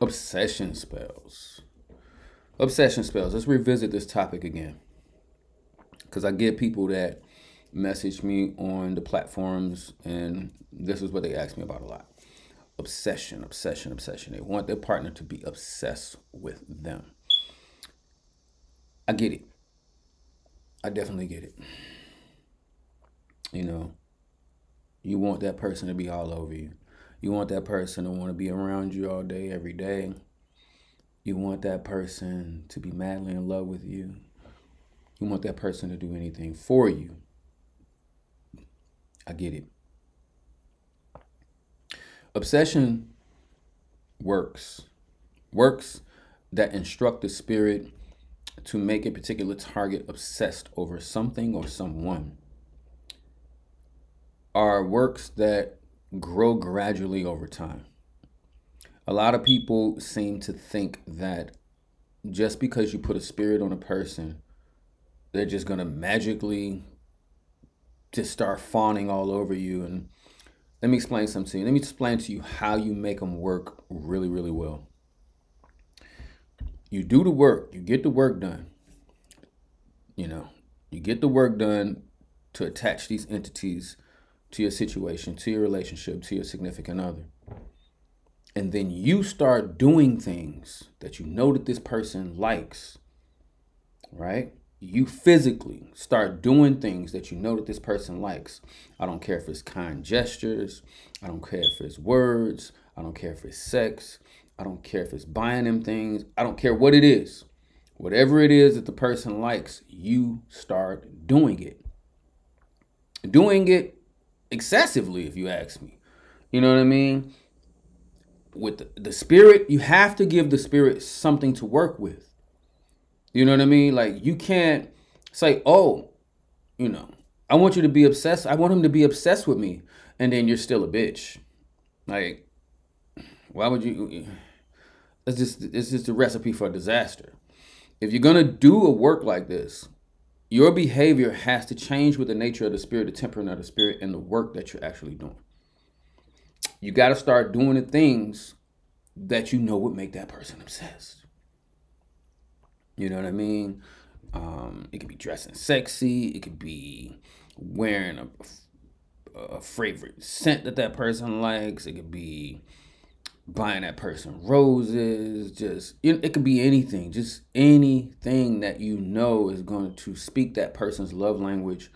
Obsession spells. Obsession spells. Let's revisit this topic again. Because I get people that message me on the platforms, and this is what they ask me about a lot. Obsession, obsession, obsession. They want their partner to be obsessed with them. I get it. I definitely get it. You know, you want that person to be all over you. You want that person to want to be around you all day, every day. You want that person to be madly in love with you. You want that person to do anything for you. I get it. Obsession works. Works that instruct the spirit to make a particular target obsessed over something or someone are works that grow gradually over time. A lot of people seem to think that just because you put a spirit on a person, they're just going to magically just start fawning all over you. And let me explain something to you. Let me explain to you how you make them work really, really well. You do the work, you get the work done. You get the work done to attach these entities to your situation, to your relationship, to your significant other. And then you start doing things that you know that this person likes, right? You physically start doing things that you know that this person likes. I don't care if it's kind gestures. I don't care if it's words. I don't care if it's sex. I don't care if it's buying them things. I don't care what it is. Whatever it is that the person likes, you start doing it. Doing it excessively, if you ask me. You know what I mean? With the spirit, you have to give the spirit something to work with. You know what I mean? Like, you can't say, oh, I want you to be obsessed. I want him to be obsessed with me. And then you're still a bitch. Like, why would you? It's just a recipe for disaster. If you're going to do a work like this, your behavior has to change with the nature of the spirit, the temperament of the spirit, and the work that you're actually doing. You got to start doing the things that you know would make that person obsessed. You know what I mean? It could be dressing sexy. It could be wearing a favorite scent that person likes. It could be buying that person roses. It could be anything. Just anything that you know is going to speak that person's love language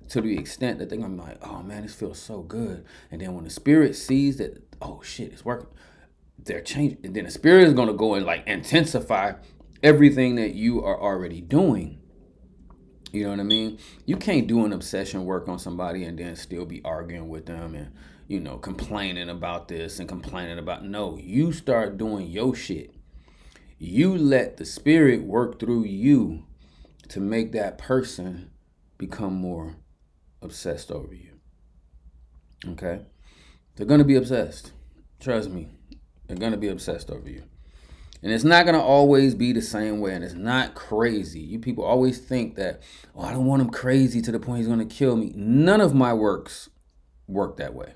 to the extent that they're going to be like, oh man, this feels so good. And then when the spirit sees that, oh shit, it's working, they're changing. And then the spirit is going to go and like intensify everything that you are already doing. You know what I mean? You can't do an obsession work on somebody and then still be arguing with them and, complaining about this and complaining about. No, you start doing your shit. You let the spirit work through you to make that person become more obsessed over you. Okay? They're going to be obsessed. Trust me. They're going to be obsessed over you. And it's not going to always be the same way. And it's not crazy. You people always think that, oh, I don't want him crazy to the point he's going to kill me. None of my works work that way.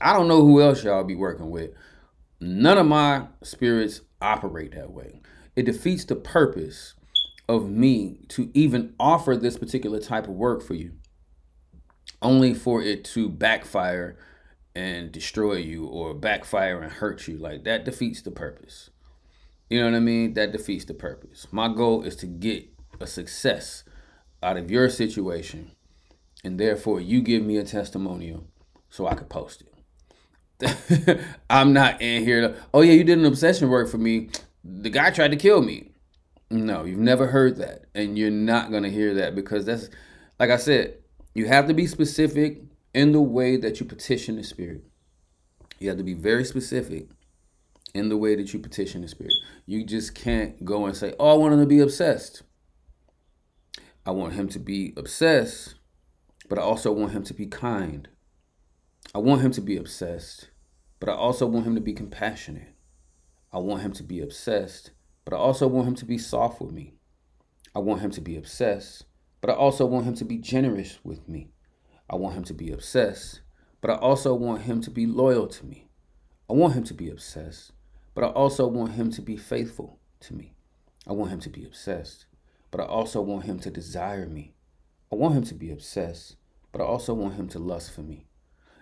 I don't know who else y'all be working with. None of my spirits operate that way. It defeats the purpose of me to even offer this particular type of work for you, only for it to backfire and destroy you or backfire and hurt you. Like, that defeats the purpose. You know what I mean? That defeats the purpose. My goal is to get a success out of your situation, and therefore you give me a testimonial so I could post it. I'm not in here to, oh yeah, you did an obsession work for me. The guy tried to kill me. No, you've never heard that. And you're not going to hear that, because that's, like I said, you have to be specific in the way that you petition the spirit. You have to be very specific in the way that you petition the spirit. You just can't go and say, oh, I want him to be obsessed. I want him to be obsessed, but I also want him to be kind. I want him to be obsessed, but I also want him to be compassionate. I want him to be obsessed, but I also want him to be soft with me. I want him to be obsessed, but I also want him to be generous with me. I want him to be obsessed, but I also want him to be loyal to me. I want him to be obsessed, but I also want him to be faithful to me. I want him to be obsessed, but I also want him to desire me. I want him to be obsessed, but I also want him to lust for me.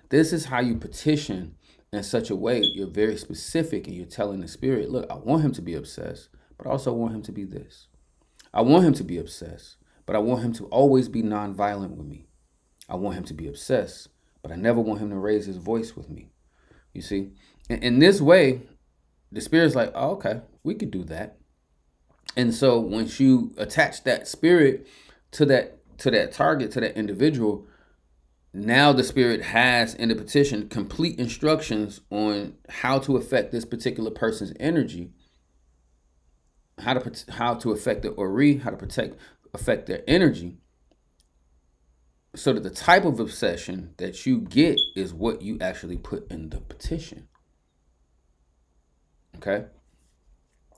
This is how you petition in such a way you're very specific and you're telling the spirit, look, I want him to be obsessed, but I also want him to be this. I want him to be obsessed, but I want him to always be nonviolent with me. I want him to be obsessed, but I never want him to raise his voice with me. You see, in this way, the spirit's like, oh, okay, we could do that. And so once you attach that spirit to that target, to that individual, now the spirit has in the petition complete instructions on how to affect this particular person's energy, how to affect the ori, how to affect their energy, so that the type of obsession that you get is what you actually put in the petition. Okay?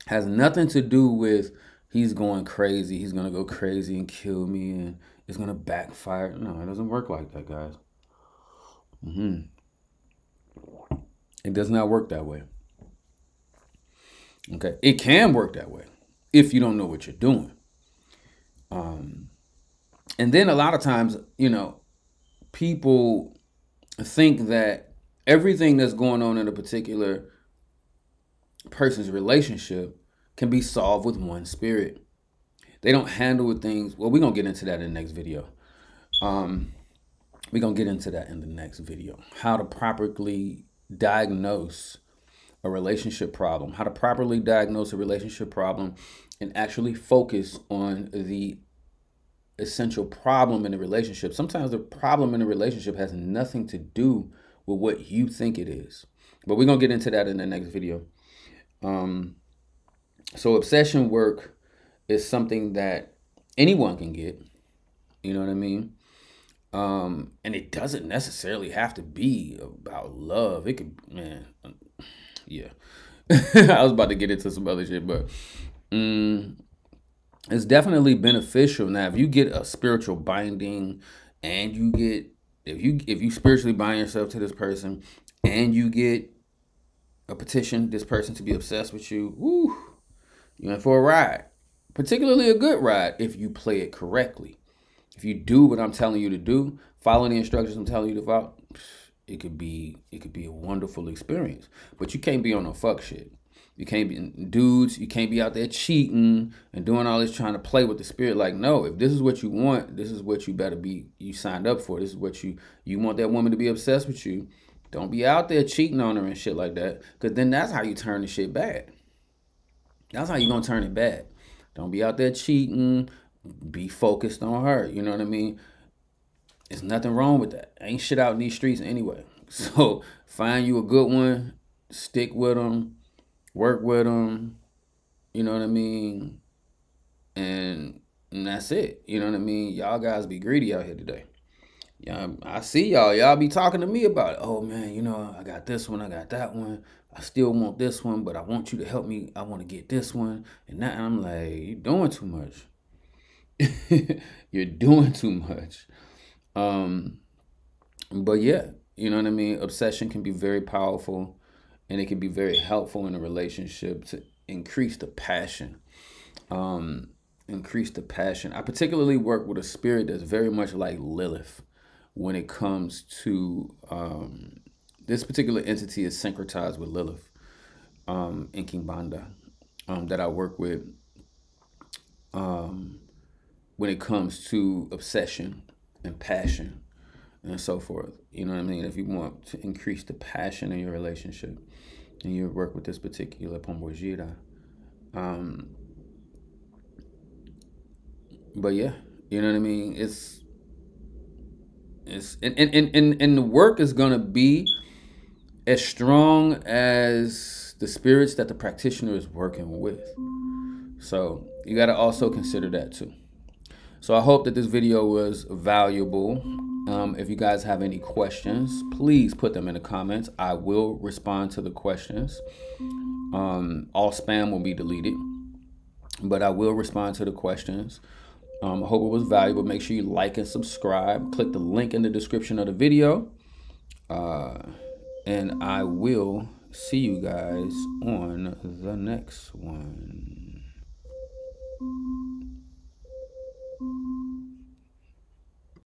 Has nothing to do with he's going crazy, he's going to go crazy and kill me and it's going to backfire. No, it doesn't work like that, guys. It does not work that way. Okay? It can work that way if you don't know what you're doing. And then a lot of times, you know, people think that everything that's going on in a particular person's relationship can be solved with one spirit. They don't handle things. Well, we're going to get into that in the next video. We're going to get into that in the next video. How to properly diagnose a relationship problem. How to properly diagnose a relationship problem and actually focus on the essential problem in the relationship. Sometimes the problem in the relationship has nothing to do with what you think it is. But we're going to get into that in the next video. So obsession work is something that anyone can get. You know what I mean? And it doesn't necessarily have to be about love. It could, man, yeah. I was about to get into some other shit, but it's definitely beneficial. Now, if you get a spiritual binding and you get, if you spiritually bind yourself to this person and you get a petition, this person to be obsessed with you, woo, you're in for a ride. Particularly a good ride if you play it correctly. If you do what I'm telling you to do, follow the instructions I'm telling you to follow, it could be a wonderful experience. But you can't be on no fuck shit. You can't be dudes. You can't be out there cheating and doing all this trying to play with the spirit. Like, no, if this is what you want, this is what you better be. You signed up for. This is what you want that woman to be obsessed with you. Don't be out there cheating on her and shit like that. Because then that's how you turn the shit bad. That's how you gonna turn it bad. Don't be out there cheating. Be focused on her. You know what I mean? There's nothing wrong with that. Ain't shit out in these streets anyway. So find you a good one. Stick with them. Work with them. You know what I mean? And that's it. You know what I mean? Y'all guys be greedy out here today. Yeah, I see y'all. Y'all be talking to me about it. Oh, man, you know, I got this one. I got that one. I still want this one, but I want you to help me. I want to get this one. And I'm like, you're doing too much. You're doing too much. But yeah, you know what I mean? Obsession can be very powerful and it can be very helpful in a relationship to increase the passion. Increase the passion. I particularly work with a spirit that's very much like Lilith when it comes to, this particular entity is syncretized with Lilith, in Kimbanda, that I work with, when it comes to obsession and passion and so forth. You know what I mean? If you want to increase the passion in your relationship and you work with this particular Pombogira. But yeah, you know what I mean? It's and the work is gonna be as strong as the spirits that the practitioner is working with. So you gotta also consider that too. So I hope that this video was valuable. If you guys have any questions, please put them in the comments. I will respond to the questions. All spam will be deleted, but I will respond to the questions. I hope it was valuable. Make sure you like and subscribe. Click the link in the description of the video. And I will see you guys on the next one.